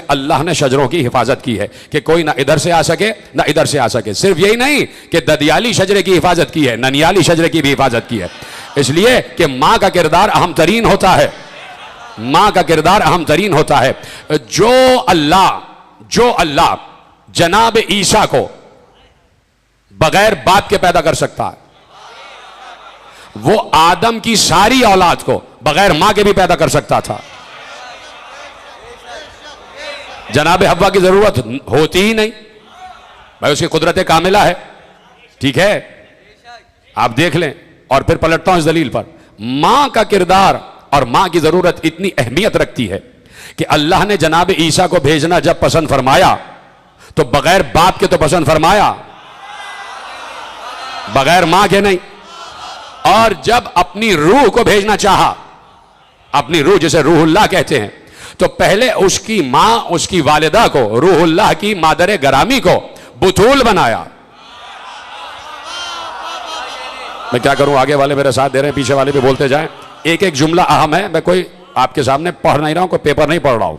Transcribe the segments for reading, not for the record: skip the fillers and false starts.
अल्लाह ने शजरों की हिफाजत की है कि कोई ना इधर से आ सके ना इधर से आ सके। सिर्फ यही नहीं कि ददियाली शजरे की हिफाजत की है, ननियाली शजरे की भी हिफाजत की है, इसलिए कि मां का किरदार अहम तरीन होता है। मां का किरदार अहम तरीन होता है। जो अल्लाह जनाब ईसा को बगैर बाप के पैदा कर सकता है, वो आदम की सारी औलाद को बगैर मां के भी पैदा कर सकता था। जनाब हव्वा की जरूरत होती ही नहीं भाई, उसकी कुदरत कामिला है। ठीक है, आप देख लें। और फिर पलटता हूं इस दलील पर, मां का किरदार और मां की जरूरत इतनी अहमियत रखती है कि अल्लाह ने जनाब ईसा को भेजना जब पसंद फरमाया तो बगैर बाप के तो पसंद फरमाया, बगैर मां के नहीं। और जब अपनी रूह को भेजना चाहा, अपनी रूह जिसे रूहुल्लाह कहते हैं, तो पहले उसकी मां, उसकी वालिदा को, रूहुल्लाह की मादर गरामी को बुतूल बनाया। मैं क्या करूं, आगे वाले मेरे साथ दे रहे हैं, पीछे वाले भी बोलते जाएं। एक एक जुमला अहम है, मैं कोई आपके सामने पढ़ नहीं रहा हूं, कोई पेपर नहीं पढ़ रहा हूं।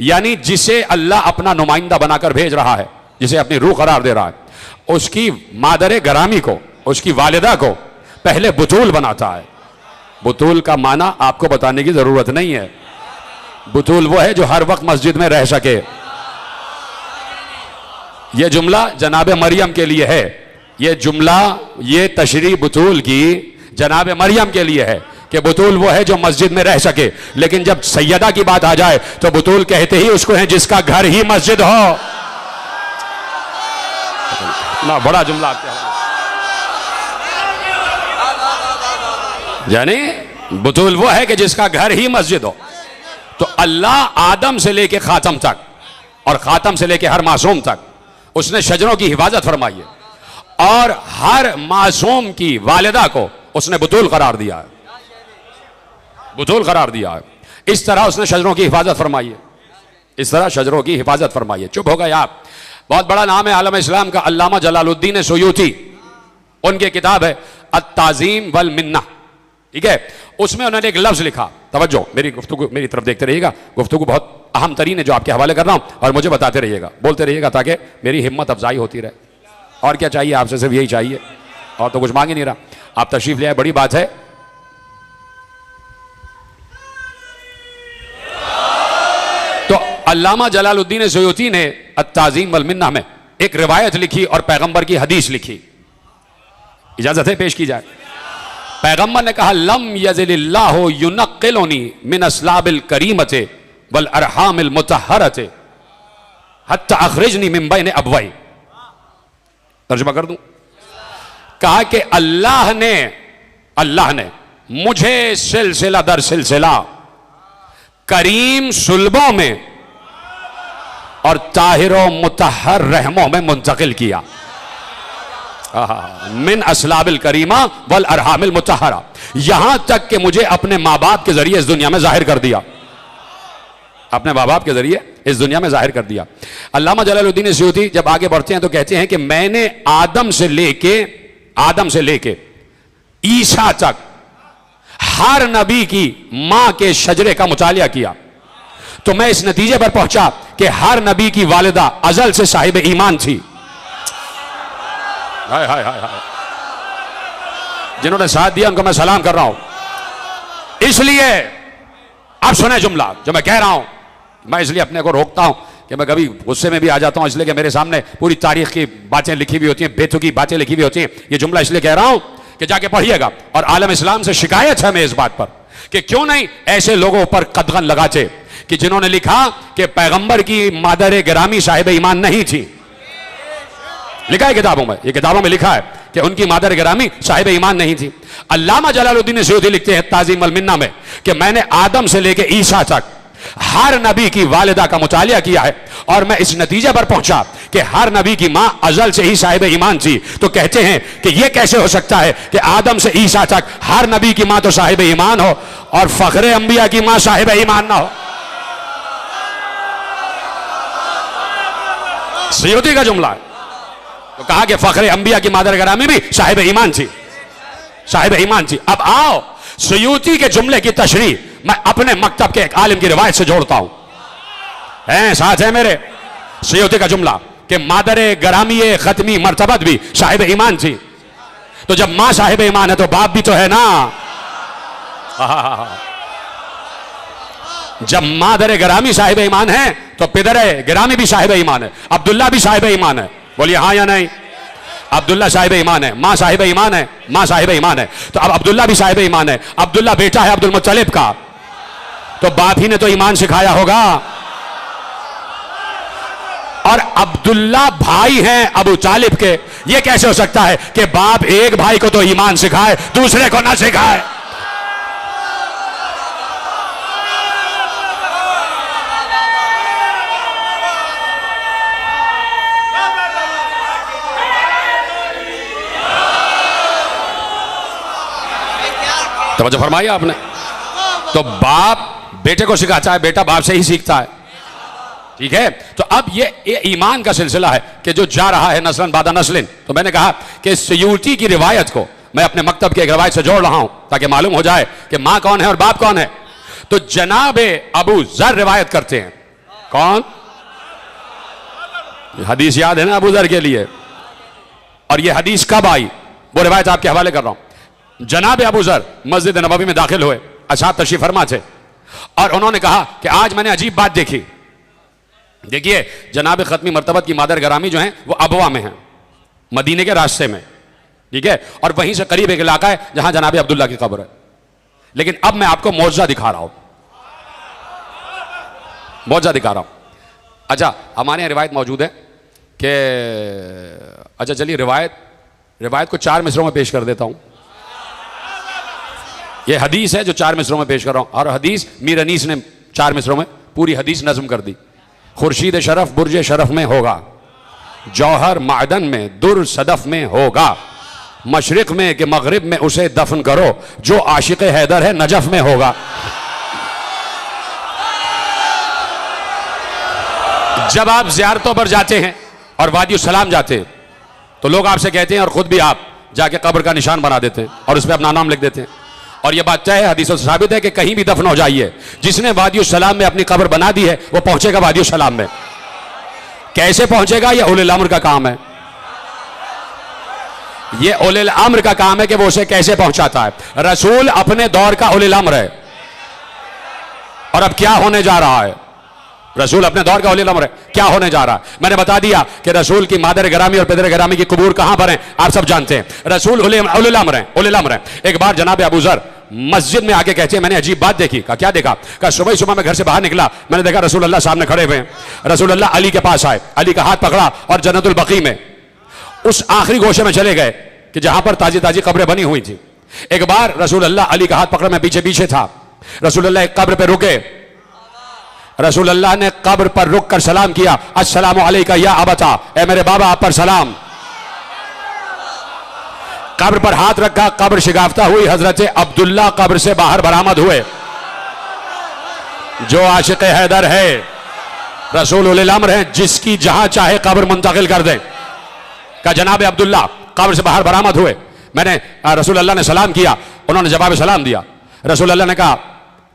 यानी जिसे अल्लाह अपना नुमाइंदा बनाकर भेज रहा है, जिसे अपनी रूह करार दे रहा है, उसकी मादर गरामी को, उसकी वालिदा को पहले बुतूल बनाता है। बुतूल का माना आपको बताने की जरूरत नहीं है। बुतूल वो है जो हर वक्त मस्जिद में रह सके। यह जुमला जनाब मरियम के लिए है, यह जुमला, ये तशरीह बुतूल की जनाब मरियम के लिए है कि बुतूल वो है जो मस्जिद में रह सके। लेकिन जब सैयदा की बात आ जाए तो बुतूल कहते ही उसको है जिसका घर ही मस्जिद हो ना। बड़ा जुमला आपके, यानी बुतूल वो है कि जिसका घर ही मस्जिद हो। तो अल्लाह आदम से लेके खातम तक और खातम से लेके हर मासूम तक उसने शजरों की हिफाजत फरमाई है, और हर मासूम की वालिदा को उसने बुतूल करार दिया है, बुतूल करार दिया है। इस तरह उसने शजरों की हिफाजत फरमाई है, इस तरह शजरों की हिफाजत फरमाई है। चुप हो गए आप। बहुत बड़ा नाम है आलम इस्लाम का, अल्लामा जलालुद्दीन सुयूती। उनकी किताब है अत-ताज़ीम वल मिन्ना, ठीक है। उसमें उन्होंने एक लफ्ज लिखा, तवज्जो, मेरी गुफ्तगू, मेरी तरफ देखते रहिएगा, गुफ्तगू बहुत अहम तरीन है जो आपके हवाले कर रहा हूं, और मुझे बताते रहिएगा, बोलते रहिएगा, ताकि मेरी हिम्मत अफजाई होती रहे। और क्या चाहिए आपसे, सिर्फ यही चाहिए, और तो कुछ मांग ही नहीं रहा। आप तशरीफ ले आए, बड़ी बात है। तो अल्लामा जलालुद्दीन सुयूती ने अत-ताज़ीम वल मिन्ना में एक रिवायत लिखी और पैगंबर की हदीस लिखी। इजाजत है पेश की जाए। पैगंबर ने कहा, लम यज़िलिल्लाहु युनक्किलुनी मिन अस्लाबिल करीमते वल अरहामिल मुतहहरते हत्ता अखरिजनी मिन बैन अबवै। तर्जुमा कर दूं। कहा कि अल्लाह ने मुझे सिलसिला दर सिलसिला करीम सुल्बों में और ताहिरो मुतहहर रहमों में मुंतकिल किया। मिन असलाबिल करीमा वल अरहामिल मुतहहरा, यहां तक कि मुझे अपने मां बाप के जरिए इस दुनिया में जाहिर कर दिया, अपने मां बाप के जरिए इस दुनिया में जाहिर कर दिया। अल्लामा जलालुद्दीन सुयूती जब आगे बढ़ते हैं तो कहते हैं कि मैंने आदम से लेके ईसा तक हर नबी की मां के शजरे का मुतालिया किया, तो मैं इस नतीजे पर पहुंचा कि हर नबी की वालिदा अजल से साहिब ईमान थी। हाय हाय हाय हाय, जिन्होंने साथ दिया उनको मैं सलाम कर रहा हूं। इसलिए अब सुने जुमला जो मैं कह रहा हूं, मैं इसलिए अपने को रोकता हूं कि मैं कभी गुस्से में भी आ जाता हूं, इसलिए कि मेरे सामने पूरी तारीख की बातें लिखी हुई होती हैं, बेतुकी बातें लिखी हुई होती हैं। ये जुमला इसलिए कह रहा हूं कि जाके पढ़िएगा। और आलम इस्लाम से शिकायत है मैं इस बात पर कि क्यों नहीं ऐसे लोगों पर कदगन लगाते कि जिन्होंने लिखा कि पैगंबर की मादर गिरामी साहिब ईमान नहीं थी। लिखा है किताबों में, ये किताबों में लिखा है कि उनकी मादर गिरामी साहिब ईमान नहीं थी। अल्लामा जलालुद्दीन सुयूती लिखते हैं ताज़ीम वल मिन्ना में कि मैंने आदम से लेकर ईसा तक हर नबी की वालिदा का मुतालिया किया है, और मैं इस नतीजे पर पहुंचा कि हर नबी की मां अजल से ही साहिब ईमान थी। तो कहते हैं कि यह कैसे हो सकता है कि आदम से ईसा तक हर नबी की मां तो साहिब ईमान हो और फखरे अंबिया की मां साहिब ईमान ना हो। सुयूती का जुमला है। तो कहा कि फखरे अंबिया की मादर गिरामी भी साहिब ईमान थी, साहिब ईमान थी। अब आओ सुयूती के जुमले की तशरीह मैं अपने मकतब के एक आलिम की रिवायत से जोड़ता हूं। हैं, साथ है मेरे। सयूती का जुमला कि मादरे गरामी खत्मी मर्तबत भी साहिब ईमान थी। तो जब मां साहिब ईमान है तो बाप भी तो है ना। जब मादरे गरामी साहिब ईमान है तो पिदरे गिरामी भी साहिब ईमान है, अब्दुल्ला भी साहिब ईमान है। बोलिए हाँ या नहीं? अब्दुल्ला साहिब ईमान है, मां साहिब ईमान है, मां साहिब ईमान है। तो अब अब्दुल्ला भी साहिब ईमान है। अब्दुल्ला बेटा है अब्दुल मुत्तलिब का, तो बाप ही ने तो ईमान सिखाया होगा। और अब्दुल्ला भाई हैं अबू तालिब के। यह कैसे हो सकता है कि बाप एक भाई को तो ईमान सिखाए, दूसरे को ना सिखाए? तवज्जो फरमाई आपने? तो बाप बेटे को सिखाता है, बेटा बाप से ही सीखता है। ठीक है, तो अब ये ईमान का सिलसिला है कि जो जा रहा है नस्लन बादा नस्लिन। तो मैंने कहा कि सयूती की रिवायत को मैं अपने मकतब की एक रिवायत से जोड़ रहा हूं ताकि मालूम हो जाए कि मां कौन है और बाप कौन है। तो जनाबे अबू जर रिवायत करते हैं। कौन? हदीस याद है ना अबू जर के लिए? और ये हदीस कब आई वो रिवायत आपके हवाले कर रहा हूं। जनाब अबू जर मस्जिद नबवी में दाखिल हुए, असहाब तशरीफ फरमा थे, और उन्होंने कहा कि आज मैंने अजीब बात देखी। देखिए, जनाब खत्मी मर्तबत की मादर गरामी जो है वो अबवा में है, मदीने के रास्ते में। ठीक है, और वहीं से करीब एक इलाका है जहां जनाब अब्दुल्ला की कब्र है। लेकिन अब मैं आपको मौजज़ा दिखा रहा हूं, मौजज़ा दिखा रहा हूं। अच्छा, हमारे यहां रिवायत मौजूद है कि, अच्छा चलिए रिवायत को 4 मिसरों में पेश कर देता हूं। यह हदीस है जो 4 मिसरों में पेश कर रहा हूं, और हदीस मीर अनीस ने 4 मिसरों में पूरी हदीस नज्म कर दी। खुर्शीद शरफ बुर्ज शरफ में होगा, जौहर मादन में दुर सदफ में होगा, मशरिक में कि मगरिब में उसे दफन करो, जो आशिक हैदर है नजफ में होगा। जब आप ज़ियारतों पर जाते हैं और वादी सलाम जाते हैं तो लोग आपसे कहते हैं, और खुद भी आप जाके कब्र का निशान बना देते हैं और उस पर अपना नाम लिख देते हैं। और यह बात तय है, हदीसों से साबित है कि कहीं भी दफन हो जाइए, जिसने वादी सलाम में अपनी कब्र बना दी है वो पहुंचेगा वादी सलाम में। कैसे पहुंचेगा यह उलिल अम्र का काम है, यह उलिल अम्र का काम है कि वो उसे कैसे पहुंचाता है। रसूल अपने दौर का उलिल अम्र है, और अब क्या होने जा रहा है? रसूल अपने दौर का उलिल अम्र है, क्या होने जा रहा है? मैंने बता दिया कि रसूल की मादर गरामी और पिदर गरामी की कबूर कहां पर है, आप सब जानते हैं। रसूल उलिल अम्र है, उलिल अम्र है। एक बार जनाब अबू जर मस्जिद में आके कहते हैं, मैंने अजीब बात देखी। कहा क्या देखा? कहा सुबह सुबह मैं घर से बाहर निकला, मैंने देखा रसूल अल्लाह सामने खड़े हुए हैं। रसूल अल्लाह अली के पास आए, अली का हाथ पकड़ा और जन्नतुल बकी में उस आखिरी गोशे में चले गए कि जहां पर ताजी ताजी कब्रें बनी हुई थी। एक बार रसूल अल्लाह अली का हाथ पकड़ा, मैं पीछे पीछे था। रसूल अल्लाह एक कब्र पर रुके, रसूल अल्लाह ने कब्र पर रुक कर सलाम किया, अस्सलामु अलैका या अबता, ए मेरे बाबा आप पर सलाम। कब्र पर हाथ रखा, कब्र शिगाफ्ता हुई, हजरत अब्दुल्ला कब्र से बाहर बरामद हुए, जो आशिक हैदर है, रसूल उलिल अम्र हैं, जिसकी जहां चाहे कब्र मुंतकिल कर दें। का जनाब अब्दुल्ला कब्र से बाहर बरामद हुए। मैंने रसूल अल्लाह ने सलाम किया, उन्होंने जवाब सलाम दिया। रसूल अल्लाह ने कहा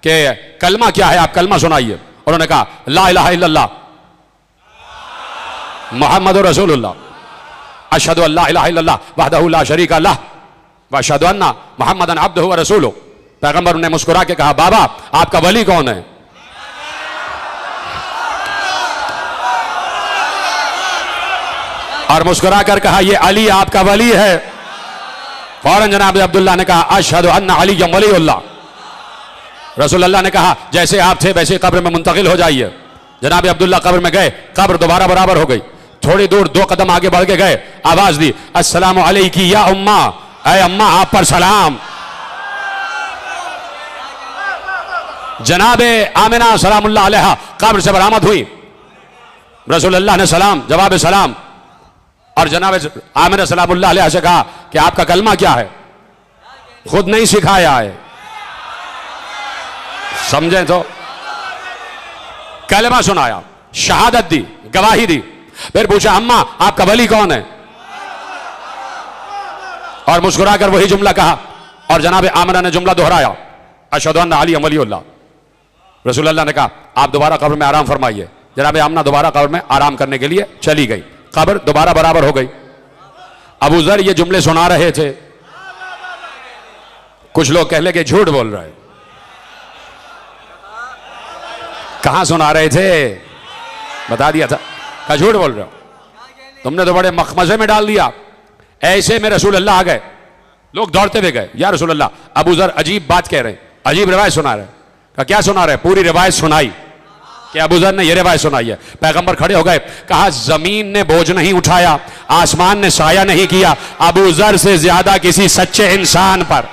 कि कलमा क्या है, आप कलमा सुनाइए। उन्होंने कहा ला इलाहा इल्लल्लाह मुहम्मदुर रसूलुल्लाह, अशहदु अल्ला इलाहा इल्लल्लाह वहदहु ला शरीका लह व अशहदु अन्ना मुहम्मदन अब्दुहु व रसूलुहु। पैगंबर ने मुस्कुरा के कहा, बाबा आपका वली कौन है? और मुस्कुरा कर कहा, ये अली आपका वली है। फौरन जनाब अब्दुल्ला ने कहा, अशहदु अन्ना अलिय्यम वलीउल्लाह। रसूल अल्लाह ने कहा, जैसे आप थे वैसे कब्र में मुंतकिल हो जाइए। जनाब अब्दुल्ला कब्र में गए, कब्र दोबारा बराबर हो गई। थोड़ी दूर 2 कदम आगे बढ़ के गए, आवाज दी, अस्सलामु अलैकी या उम्मा, ऐ अम्मा आप पर सलाम। जनाबे आमिना सलामुल्लाह अलैहा कब्र से बरामद हुई। रसूल अल्लाह ने सलाम, जवाब सलाम, और जनाब आमिना सलामुल्लाह अलैहा से कहा कि आपका कलमा क्या है? खुद नहीं सिखाया है, समझे तो? कलमा सुनाया, शहादत दी, गवाही दी। फिर पूछा, अम्मा आपका वली कौन है? और मुस्कुराकर वही जुमला कहा, और जनाब आमिना ने जुमला दोहराया, अशहदु अन्ना अलिय्यम वलीउल्लाह। रसूल अल्लाह ने कहा, आप दोबारा कब्र में आराम फरमाइए। जनाब आमना दोबारा कब्र में आराम करने के लिए चली गई, कब्र दोबारा बराबर हो गई। अबू जर ये जुमले सुना रहे थे, कुछ लोग कहले कि झूठ बोल रहे, कहां सुना रहे थे, बता दिया था, क्या झूठ बोल रहे हो, तुमने तो बड़े मखमजे में डाल दिया। ऐसे में रसूल अल्लाह आ गए, लोग दौड़ते हुए गए, या रसूल अल्लाह, अबू जर अजीब बात कह रहे हैं, अजीब रिवायत सुना रहे। कहा क्या सुना रहे? पूरी रिवायत सुनाई कि अबू जर ने यह रिवायत सुनाई है। पैगंबर खड़े हो गए, कहा जमीन ने बोझ नहीं उठाया, आसमान ने साया नहीं किया अबू जर से ज्यादा किसी सच्चे इंसान पर।